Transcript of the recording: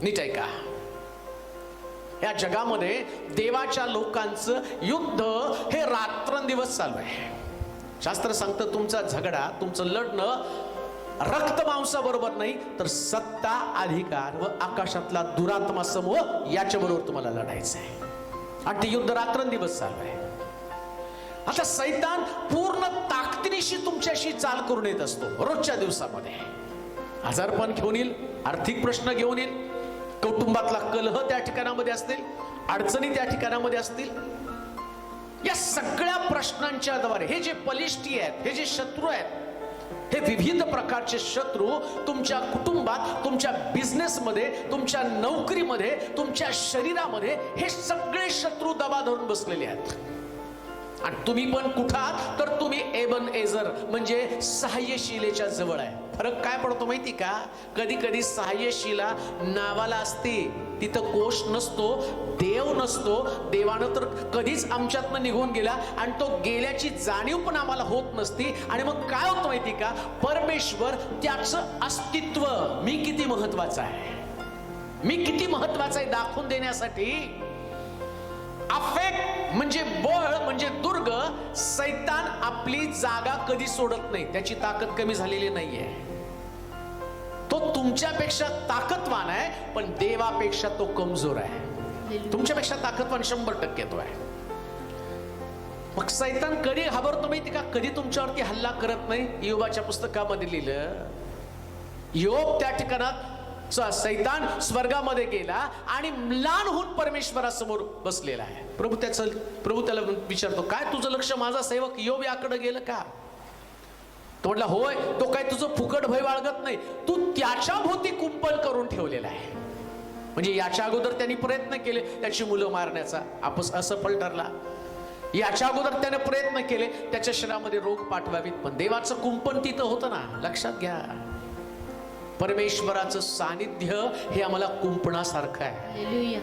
नीट ऐका, या जगामध्ये देवाच्या लोकांचं युद्ध हे रात्रंदिवस चालू आहे. शास्त्र सांगतं तुमचा झगडा, तुमचं लढणं रक्त मांसाबरोबर नाही, तर सत्ता, अधिकार व आकाशातला दुरात्मा समूह याच्या बरोबर तुम्हाला लढायचं आहे. आणि ते युद्ध रात्रंदिवस चालू आहे. आता सैतान पूर्ण ताकदीनिशी तुमच्याशी चाल करून येत असतो. रोजच्या दिवसामध्ये आजारपण घेऊन येईल, आर्थिक प्रश्न घेऊन येईल, कुटुंबातला कलह त्या ठिकाणामध्ये असतील, अडचणी त्या ठिकाणामध्ये असतील. या सगळ्या प्रश्नांच्या द्वारे हे जे बलिष्ठी आहेत, हे जे शत्रू आहेत, हे विविध प्रकारचे शत्रू तुमच्या कुटुंबात, तुमच्या बिझनेसमध्ये, तुमच्या नोकरीमध्ये, तुमच्या शरीरामध्ये, हे सगळे शत्रू दबा धरून बसलेले आहेत. आणि तुम्ही पण कुठात, तर तुम्ही एबनएझर म्हणजे सहाय्यशिलेच्या जवळ आहे. फरक काय पडतो माहिती का? कधी कधी सहाय्यशिला नावाला असते, तिथं कोश नसतो, देव नसतो. देवानं तर कधीच आमच्यातनं निघून गेला आणि तो गेल्याची जाणीव पण आम्हाला होत नसती. आणि मग काय होतं माहिती का? परमेश्वर त्याचं अस्तित्व, मी किती महत्वाचा आहे, मी किती महत्वाचा आहे दाखवून देण्यासाठी अफेक्ट म्हणजे बळ म्हणजे दुर्ग, सैतान आपली जागा कधी सोडत नाही. त्याची ताकद कमी झालेली नाहीये. तो तुमच्यापेक्षा ताकदवान आहे, पण देवापेक्षा तो कमजोर आहे. तुमच्यापेक्षा ताकदवान 100% तो आहे. मग सैतान कधी घाबरतो माहिती का? कधी तुमच्यावरती हल्ला करत नाही. योबाच्या पुस्तकामध्ये लिहिलं, योब त्या ठिकाणात सैतान स्वर्गामध्ये गेला आणि म्लान होऊन परमेश्वरासमोर बसलेला आहे. प्रभू त्याला विचारतो, काय तुझं लक्ष माझा सेवक योब याकडे गेलं का? तो म्हटला, होय, तो काय तुझं फुकट भय बाळगत नाही, तू त्याच्या भोवती कुंपण करून ठेवलेला आहे. म्हणजे याच्या अगोदर त्यांनी प्रयत्न केले त्याची मुलं मारण्याचा, असफल ठरला. याच्या अगोदर त्याने प्रयत्न केले त्याच्या शरीरामध्ये रोग पाठवावीत, पण देवाचं कुंपण तिथं होतं ना. लक्षात घ्या, परमेश्वराचं सानिध्य हे आम्हाला कुंपणासारखं आहे.